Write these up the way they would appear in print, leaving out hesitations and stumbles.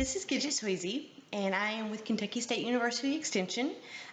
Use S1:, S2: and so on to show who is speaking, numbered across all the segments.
S1: This is Gidgett Sweazy, and I am with Kentucky State University Extension.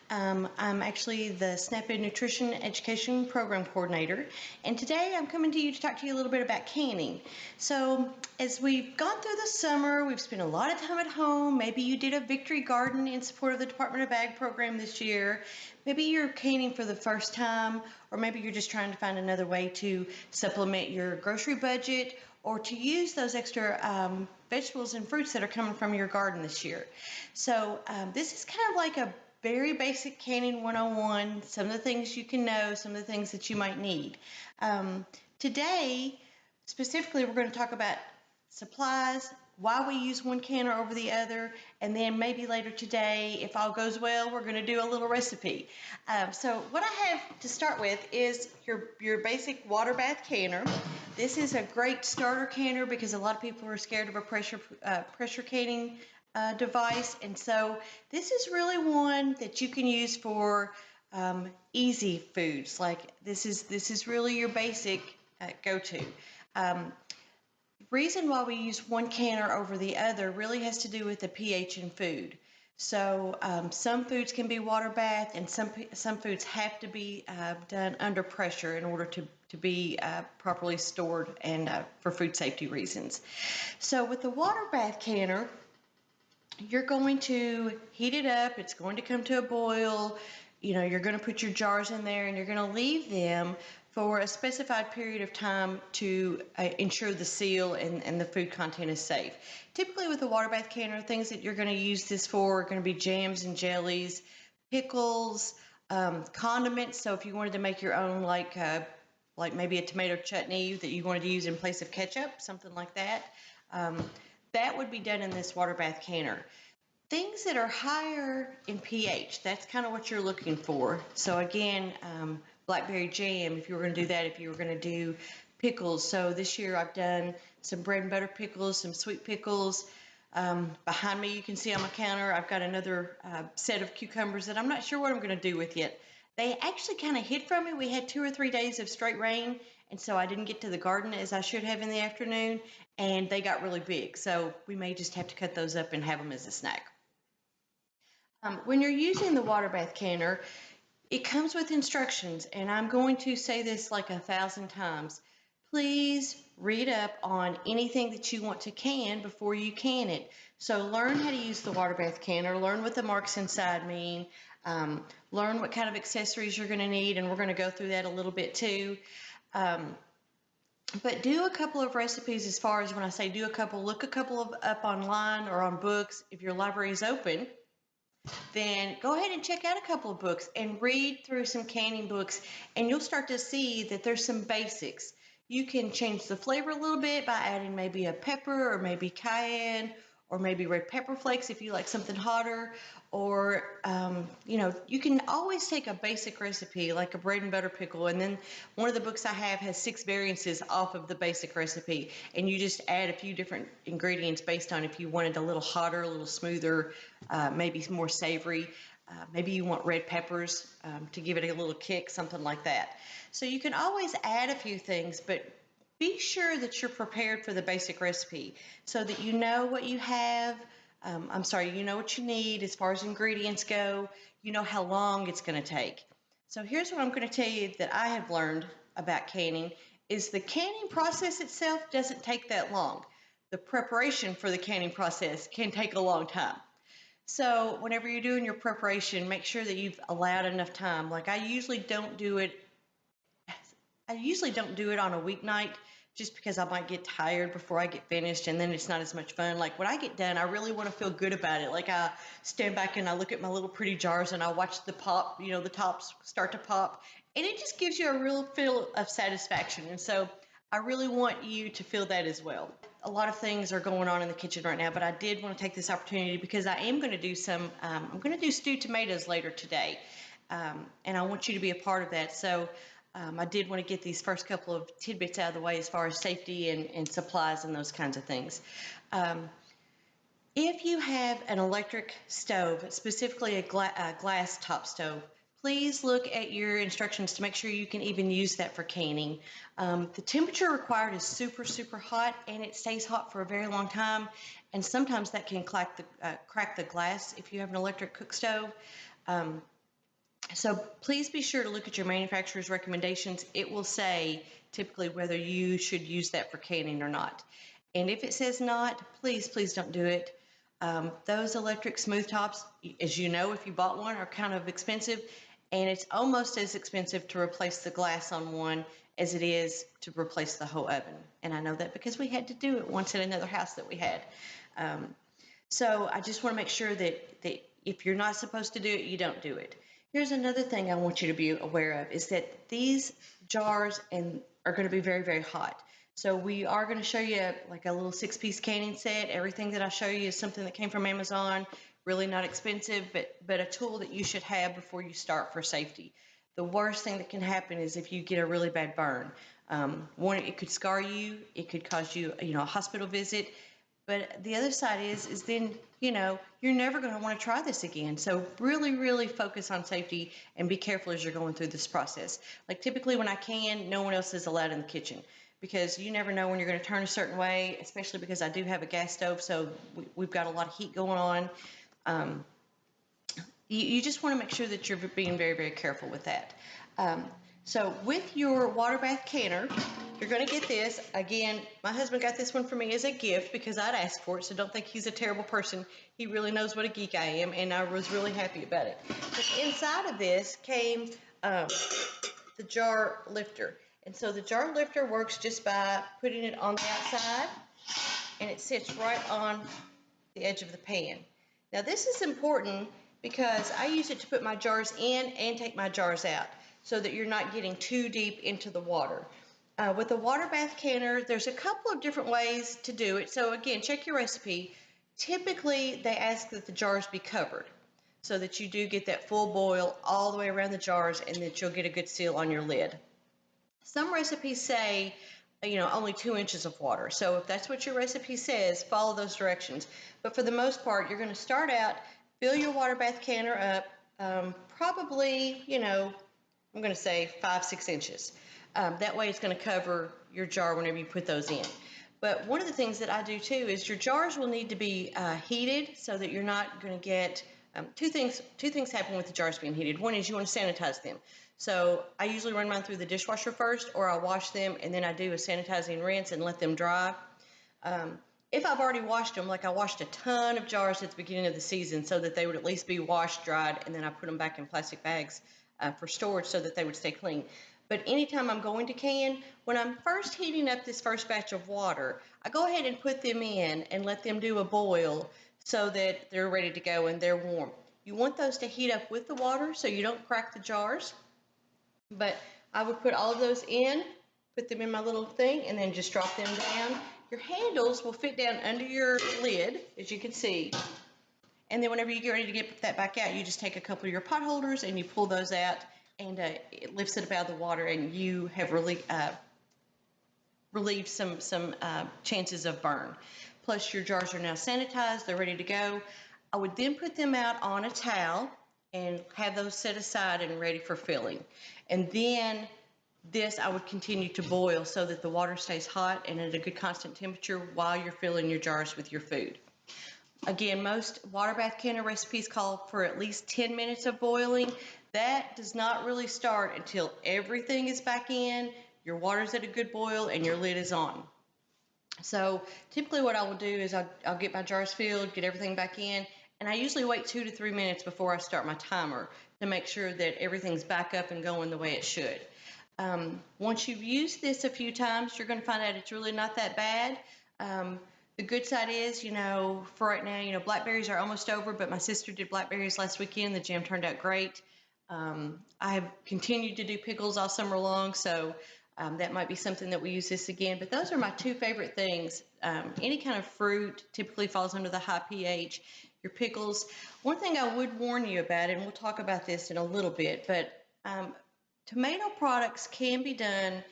S1: I'm actually the SNAP-Ed Nutrition Education Program Coordinator, and today I'm coming to you to talk to you a little bit about canning. So, as we've gone through the summer, we've spent a lot of time at home. Maybe you did a victory garden in support of the Department of Ag program this year. Maybe you're canning for the first time, or maybe you're just trying to find another way to supplement your grocery budget or to use those extra vegetables and fruits that are coming from your garden this year. So this is kind of like a very basic canning 101, some of the things you can know, some of the things that you might need. Today, specifically, we're going to talk about supplies, why we use one canner over the other, and then maybe later today, if all goes well, we're going to do a little recipe. So what I have to start with is your basic water bath canner. This is a great starter canner because a lot of people are scared of a pressure canning device, and so this is really one that you can use for easy foods. Like this is really your basic go-to. Reason why we use one canner over the other really has to do with the pH in food. So some foods can be water bath, and some foods have to be done under pressure in order to be properly stored and for food safety reasons. So with the water bath canner, you're going to heat it up. It's going to come to a boil. You know, you're going to put your jars in there, and you're going to leave them for a specified period of time to ensure the seal and the food content is safe. Typically with a water bath canner, things that you're going to use this for are going to be jams and jellies, pickles, condiments. So if you wanted to make your own, like maybe a tomato chutney that you wanted to use in place of ketchup, something like that, that would be done in this water bath canner. Things that are higher in pH, that's kind of what you're looking for. So again, blackberry jam, if you were going to do that, if you were going to do pickles. So this year I've done some bread and butter pickles, some sweet pickles. Behind me you can see on my counter I've got another set of cucumbers that I'm not sure what I'm going to do with yet. They actually kind of hid from me. We had 2 or 3 days of straight rain, and so I didn't get to the garden as I should have in the afternoon, and they got really big. So we may just have to cut those up and have them as a snack. When you're using the water bath canner, it comes with instructions, and I'm going to say this like 1,000 times. Please read up on anything that you want to can before you can it. So learn how to use the water bath canner, learn what the marks inside mean, learn what kind of accessories you're going to need, and we're going to go through that a little bit too. But do a couple of recipes. As far as when I say do a couple, look a couple of up online or on books. If your library is open, then go ahead and check out a couple of books and read through some canning books, and you'll start to see that there's some basics. You can change the flavor a little bit by adding maybe a pepper or maybe cayenne or maybe red pepper flakes if you like something hotter, or you can always take a basic recipe like a bread and butter pickle, and then one of the books I have has 6 variances off of the basic recipe, and you just add a few different ingredients based on if you wanted a little hotter, a little smoother, maybe more savory. Maybe you want red peppers to give it a little kick, something like that. So you can always add a few things, but be sure that you're prepared for the basic recipe so that you know what you have. You know what you need as far as ingredients go. You know how long it's going to take. So here's what I'm going to tell you that I have learned about canning is the canning process itself doesn't take that long. The preparation for the canning process can take a long time. So whenever you're doing your preparation, make sure that you've allowed enough time. Like I usually don't do it on a weeknight just because I might get tired before I get finished, and then it's not as much fun. Like when I get done, I really want to feel good about it. Like I stand back and I look at my little pretty jars and I watch the pop, the tops start to pop, and it just gives you a real feel of satisfaction. And so I really want you to feel that as well. A lot of things are going on in the kitchen right now, but I did want to take this opportunity because I am going to do I'm going to do stewed tomatoes later today, and I want you to be a part of that. So I did want to get these first couple of tidbits out of the way as far as safety and supplies and those kinds of things. If you have an electric stove, specifically a glass top stove, please look at your instructions to make sure you can even use that for canning. The temperature required is super, super hot, and it stays hot for a very long time, and sometimes that can crack the glass if you have an electric cook stove. So please be sure to look at your manufacturer's recommendations. It will say typically whether you should use that for canning or not. And if it says not, please, please don't do it. Those electric smooth tops, as you know, if you bought one, are kind of expensive, and it's almost as expensive to replace the glass on one as it is to replace the whole oven. And I know that because we had to do it once in another house that we had. So I just want to make sure that if you're not supposed to do it, you don't do it. Here's another thing I want you to be aware of is that these jars are going to be very, very hot. So we are going to show you like a little 6-piece canning set. Everything that I show you is something that came from Amazon, really not expensive, but a tool that you should have before you start for safety. The worst thing that can happen is if you get a really bad burn. One, it could scar you, it could cause you, a hospital visit. But the other side is then, you're never going to want to try this again. So really, really focus on safety and be careful as you're going through this process. Like typically when I can, no one else is allowed in the kitchen because you never know when you're going to turn a certain way, especially because I do have a gas stove, so we've got a lot of heat going on. You just want to make sure that you're being very, very careful with that. So with your water bath canner, you're going to get this. Again, my husband got this one for me as a gift because I'd asked for it, so don't think he's a terrible person. He really knows what a geek I am, and I was really happy about it. But inside of this came the jar lifter. And so the jar lifter works just by putting it on the outside, and it sits right on the edge of the pan. Now this is important because I use it to put my jars in and take my jars out so that you're not getting too deep into the water. With the water bath canner, there's a couple of different ways to do it. So again, check your recipe. Typically, they ask that the jars be covered so that you do get that full boil all the way around the jars and that you'll get a good seal on your lid. Some recipes say, only 2 inches of water. So if that's what your recipe says, follow those directions. But for the most part, you're going to start out, fill your water bath canner up, probably, I'm going to say 5-6 inches. That way it's going to cover your jar whenever you put those in. But one of the things that I do too is your jars will need to be heated so that you're not going to get two things happen with the jars being heated. One is you want to sanitize them. So I usually run mine through the dishwasher first, or I wash them and then I do a sanitizing rinse and let them dry. If I've already washed them, like I washed a ton of jars at the beginning of the season so that they would at least be washed, dried, and then I put them back in plastic bags for storage so that they would stay clean. But anytime I'm going to can, when I'm first heating up this first batch of water, I go ahead and put them in and let them do a boil so that they're ready to go and they're warm. You want those to heat up with the water so you don't crack the jars. But I would put all of those in, put them in my little thing, and then just drop them down. Your handles will fit down under your lid, as you can see. And then whenever you get ready to get that back out, you just take a couple of your pot holders and you pull those out, and it lifts it up out of the water, and you have relieved some chances of burn. Plus, your jars are now sanitized; they're ready to go. I would then put them out on a towel and have those set aside and ready for filling. And then this I would continue to boil so that the water stays hot and at a good constant temperature while you're filling your jars with your food. Again, most water bath canner recipes call for at least 10 minutes of boiling. That does not really start until everything is back in, your water's at a good boil, and your lid is on. So typically what I will do is I'll get my jars filled, get everything back in, and I usually wait 2 to 3 minutes before I start my timer to make sure that everything's back up and going the way it should. Once you've used this a few times, you're going to find out it's really not that bad. The good side is, for right now, blackberries are almost over, but my sister did blackberries last weekend. The jam turned out great. I have continued to do pickles all summer long, so that might be something that we use this again. But those are my two favorite things. Any kind of fruit typically falls under the high pH. Your pickles. One thing I would warn you about, and we'll talk about this in a little bit, but tomato products can be done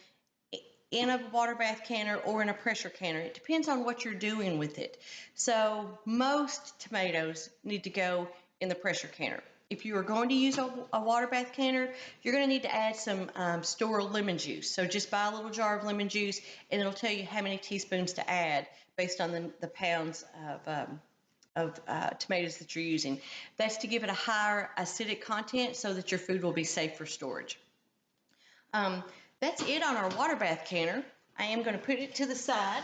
S1: in a water bath canner or in a pressure canner. It depends on what you're doing with it. So most tomatoes need to go in the pressure canner. if you are going to use a water bath canner, you're going to need to add some store lemon juice. So just buy a little jar of lemon juice, and it'll tell you how many teaspoons to add based on the pounds of tomatoes that you're using. That's to give it a higher acidic content so that your food will be safe for storage. That's it on our water bath canner. I am going to put it to the side.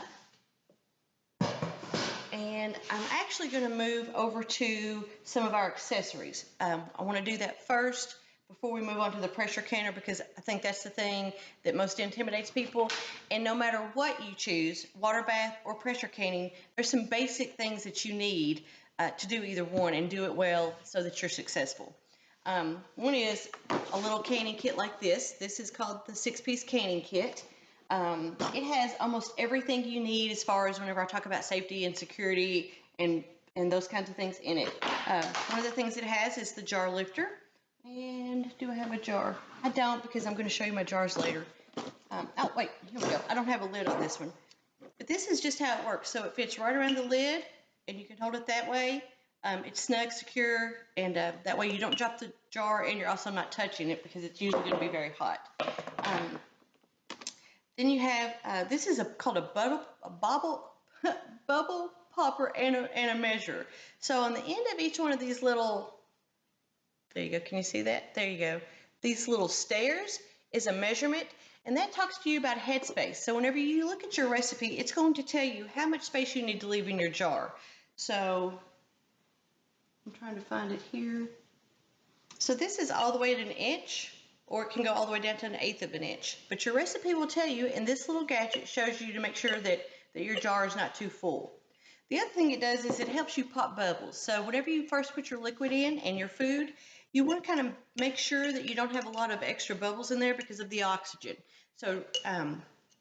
S1: And I'm actually going to move over to some of our accessories. I want to do that first before we move on to the pressure canner, because I think that's the thing that most intimidates people. And no matter what you choose, water bath or pressure canning, there's some basic things that you need to do either one and do it well so that you're successful. One is a little canning kit like this. This is called the 6-piece canning kit. It has almost everything you need as far as whenever I talk about safety and security and those kinds of things in it. One of the things it has is the jar lifter. And do I have a jar? I don't, because I'm going to show you my jars later. Oh, wait, here we go. I don't have a lid on this one. But this is just how it works. So it fits right around the lid, and you can hold it that way. It's snug, secure, and that way you don't drop the jar, and you're also not touching it because it's usually going to be very hot. Then you have, this is called a bubble popper and a measure. So on the end of each one of these little, there you go, can you see that? There you go. These little stairs is a measurement, and that talks to you about headspace. So whenever you look at your recipe, it's going to tell you how much space you need to leave in your jar. So I'm trying to find it here. So this is all the way at 1 inch. Or it can go all the way down to 1/8 of an inch. But your recipe will tell you, and this little gadget shows you to make sure that your jar is not too full. The other thing it does is it helps you pop bubbles. So whenever you first put your liquid in and your food, you want to kind of make sure that you don't have a lot of extra bubbles in there because of the oxygen. So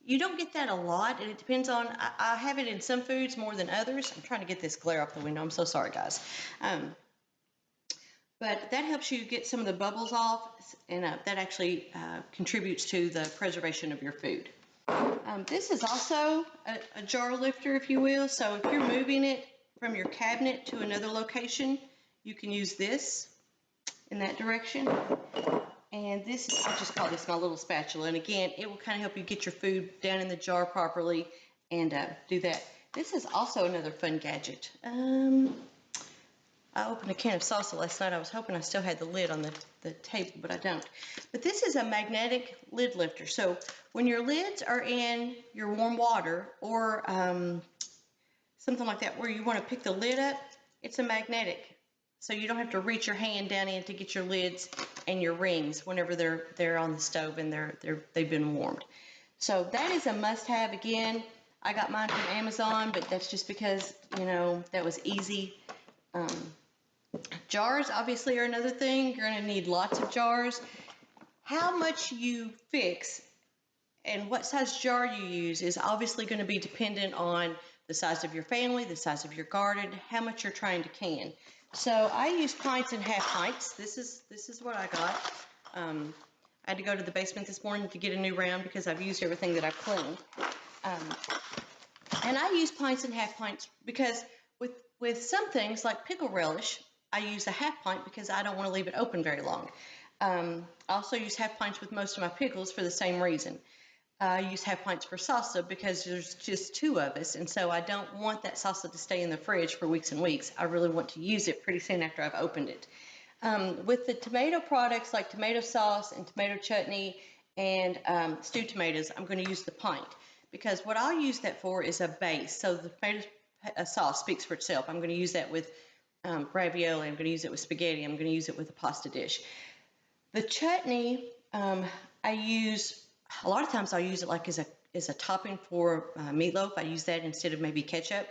S1: you don't get that a lot, and it depends on, I have it in some foods more than others. I'm trying to get this glare off the window. I'm so sorry, guys. But that helps you get some of the bubbles off, and that actually contributes to the preservation of your food. This is also a jar lifter, if you will. So if you're moving it from your cabinet to another location, you can use this in that direction. And this is, I just call this my little spatula. And again, it will kind of help you get your food down in the jar properly and do that. This is also another fun gadget. I opened a can of salsa last night. I was hoping I still had the lid on the table, but I don't. But this is a magnetic lid lifter. So when your lids are in your warm water or something like that where you want to pick the lid up, it's a magnetic. So you don't have to reach your hand down in to get your lids and your rings whenever they're on the stove and they've been warmed. So that is a must-have. Again, I got mine from Amazon, but that's just because, you know, that was easy. Jars obviously are another thing. You're going to need lots of jars. How much you fix and what size jar you use is obviously going to be dependent on the size of your family, the size of your garden, how much you're trying to can. So I use pints and half pints. This is what I got. I had to go to the basement this morning to get a new round because I've used everything that I've cleaned. And I use pints and half pints because with some things like pickle relish, I use a half pint because I don't want to leave it open very long. I also use half pints with most of my pickles for the same reason. I use half pints for salsa because there's just 2 of us, and so I don't want that salsa to stay in the fridge for weeks and weeks. I really want to use it pretty soon after I've opened it. With the tomato products like tomato sauce and tomato chutney and stewed tomatoes, I'm going to use the pint because what I'll use that for is a base. So the tomato sauce speaks for itself. I'm going to use that with ravioli. I'm going to use it with spaghetti. I'm going to use it with a pasta dish. The chutney, I use, a lot of times I'll use it like as a topping for meatloaf. I use that instead of maybe ketchup.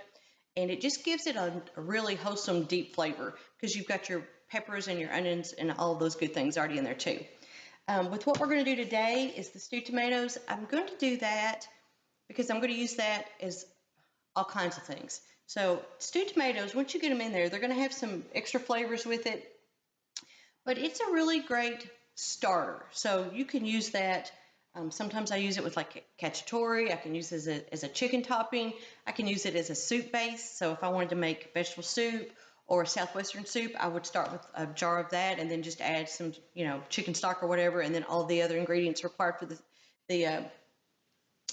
S1: And it just gives it a really wholesome, deep flavor because you've got your peppers and your onions and all those good things already in there too. With what we're going to do today is the stewed tomatoes. I'm going to do that because I'm going to use that as all kinds of things. So stewed tomatoes, once you get them in there, they're going to have some extra flavors with it, but it's a really great starter. So you can use that. Sometimes I use it with like cacciatore. I can use it as a chicken topping. I can use it as a soup base. So if I wanted to make vegetable soup or a southwestern soup, I would start with a jar of that and then just add some, chicken stock or whatever, and then all the other ingredients required for the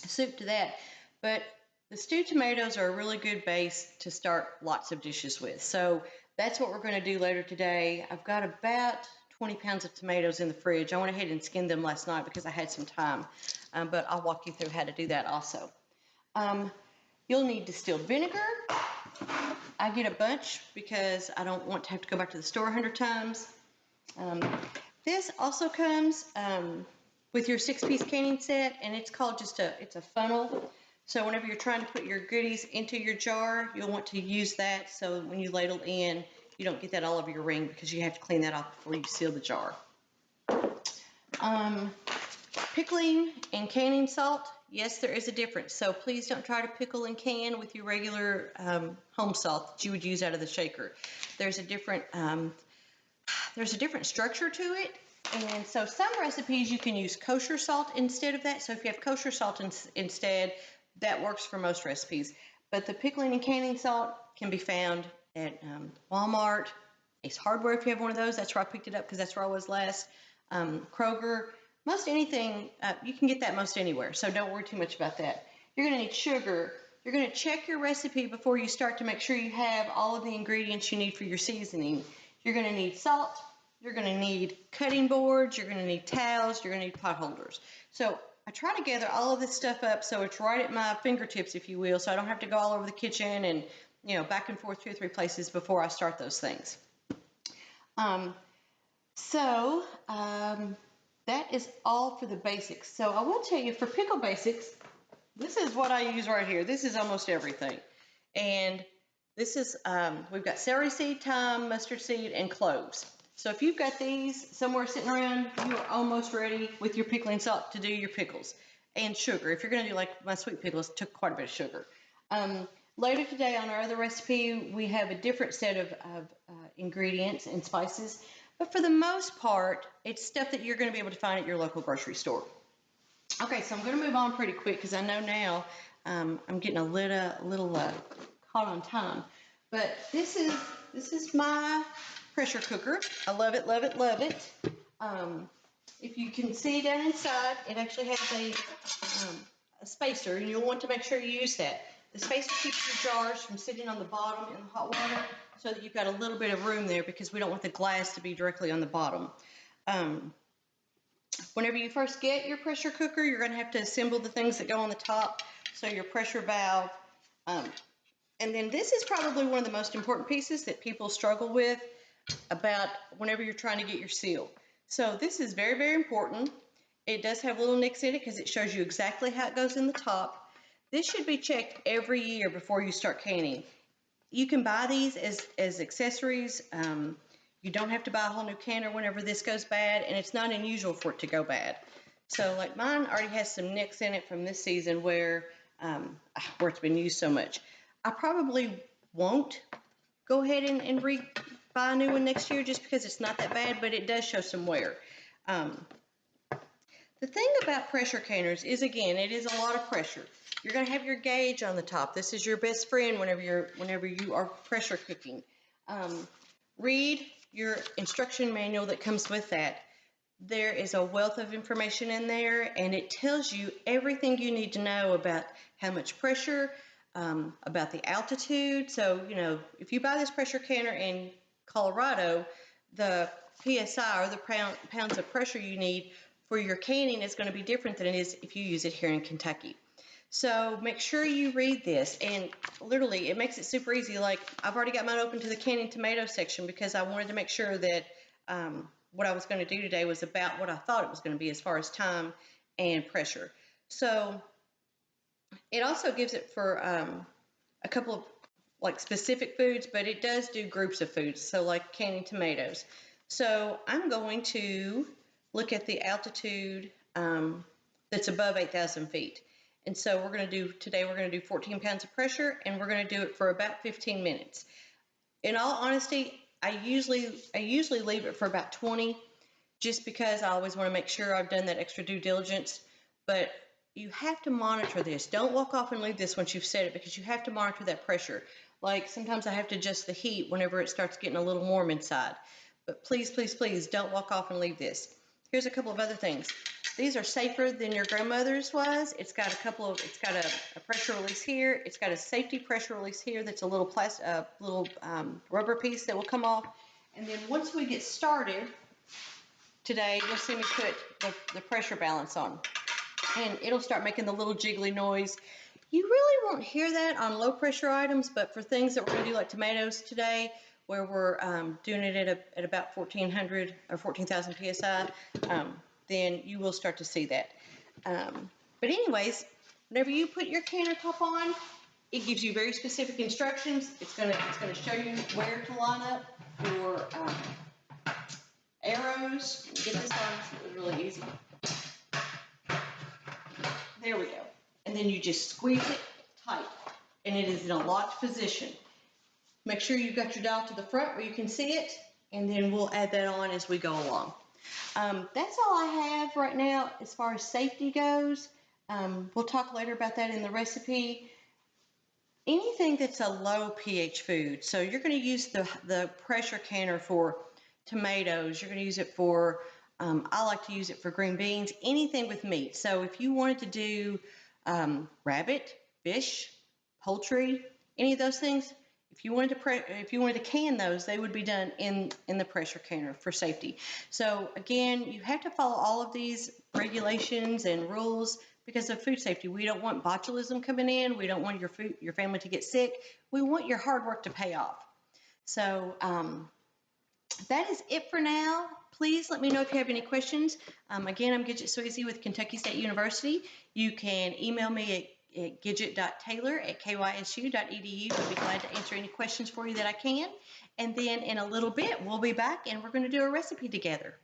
S1: soup to that. But the stewed tomatoes are a really good base to start lots of dishes with. So that's what we're going to do later today. I've got about 20 pounds of tomatoes in the fridge. I went ahead and skinned them last night because I had some time, but I'll walk you through how to do that also. You'll need distilled vinegar. I get a bunch because I don't want to have to go back to the store 100 times. This also comes with your 6-piece canning set, and it's called it's a funnel. So whenever you're trying to put your goodies into your jar, you'll want to use that so when you ladle in, you don't get that all over your ring because you have to clean that off before you seal the jar. Pickling and canning salt, yes, there is a difference. So please don't try to pickle and can with your regular home salt that you would use out of the shaker. There's a different structure to it. And so some recipes you can use kosher salt instead of that. So if you have kosher salt instead, that works for most recipes. But the pickling and canning salt can be found at Walmart, Ace Hardware if you have one of those. That's where I picked it up because that's where I was last. Kroger, most anything, you can get that most anywhere. So don't worry too much about that. You're going to need sugar. You're going to check your recipe before you start to make sure you have all of the ingredients you need for your seasoning. You're going to need salt. You're going to need cutting boards, you're going to need towels, you're going to need pot holders. So I try to gather all of this stuff up so it's right at my fingertips, if you will, so I don't have to go all over the kitchen and, back and forth 2 or 3 places before I start those things. That is all for the basics. So I will tell you, for Pickle Basics, this is what I use right here. This is almost everything. And this is, we've got celery seed, thyme, mustard seed, and cloves. So if you've got these somewhere sitting around, you are almost ready with your pickling salt to do your pickles. And sugar. If you're going to do like my sweet pickles, it took quite a bit of sugar. Later today on our other recipe, we have a different set of ingredients and spices. But for the most part, it's stuff that you're going to be able to find at your local grocery store. Okay, so I'm going to move on pretty quick because I know now I'm getting a little caught on time. But this is my pressure cooker. I love it, love it, love it. If you can see down inside, it actually has a spacer, and you'll want to make sure you use that. The spacer keeps your jars from sitting on the bottom in the hot water so that you've got a little bit of room there because we don't want the glass to be directly on the bottom. Whenever you first get your pressure cooker, you're going to have to assemble the things that go on the top. So your pressure valve. And then this is probably one of the most important pieces that people struggle with about whenever you're trying to get your seal. So this is very, very important. It does have little nicks in it because it shows you exactly how it goes in the top. This should be checked every year before you start canning. You can buy these as accessories. You don't have to buy a whole new canner whenever this goes bad, and it's not unusual for it to go bad. So like mine already has some nicks in it from this season where it's been used so much. I probably won't go ahead and buy a new one next year just because it's not that bad, but it does show some wear. The thing about pressure canners is, again, it is a lot of pressure. You're going to have your gauge on the top. This is your best friend whenever you are pressure cooking. Read your instruction manual that comes with that. There is a wealth of information in there, and it tells you everything you need to know about how much pressure, about the altitude. So, if you buy this pressure canner in Colorado, the PSI, or the pounds of pressure you need for your canning, is going to be different than it is if you use it here in Kentucky. So make sure you read this, and literally it makes it super easy. Like, I've already got mine open to the canning tomato section because I wanted to make sure that what I was going to do today was about what I thought it was going to be as far as time and pressure. So it also gives it for a couple of like specific foods, but it does do groups of foods. So like canning tomatoes. So I'm going to look at the altitude that's above 8,000 feet. And so today we're going to do 14 pounds of pressure, and we're going to do it for about 15 minutes. In all honesty, I usually leave it for about 20, just because I always want to make sure I've done that extra due diligence. But you have to monitor this. Don't walk off and leave this once you've set it, because you have to monitor that pressure. Like sometimes I have to adjust the heat whenever it starts getting a little warm inside. But please, please, please don't walk off and leave this. Here's a couple of other things. These are safer than your grandmother's was. It's got a pressure release here. It's got a safety pressure release here that's a little rubber piece that will come off. And then once we get started today, you'll see me put the pressure balance on. And it'll start making the little jiggly noise. You really won't hear that on low pressure items, but for things that we're going to do like tomatoes today, where we're doing it at about 1400 or 14,000 psi, then you will start to see that. But anyways, whenever you put your canner top on, it gives you very specific instructions. It's gonna show you where to line up your arrows. Get this on. It was really easy. There we go. And then you just squeeze it tight, and it is in a locked position. Make sure you've got your dial to the front where you can see it, and then we'll add that on as we go along. That's all I have right now as far as safety goes. We'll talk later about that in the recipe. Anything that's a low pH food, so you're going to use the pressure canner for tomatoes. You're going to use it for, I like to use it for green beans, anything with meat. So if you wanted to do rabbit, fish, poultry, any of those things, if you wanted to can those, they would be done in the pressure canner for safety. So again, you have to follow all of these regulations and rules because of food safety. We don't want botulism coming in. We don't want your family to get sick. We want your hard work to pay off. So that is it for now. Please let me know if you have any questions. Again, I'm Gidgett Sweazy with Kentucky State University. You can email me at gidgett.taylor@kysu.edu. I'll be glad to answer any questions for you that I can. And then in a little bit, we'll be back and we're going to do a recipe together.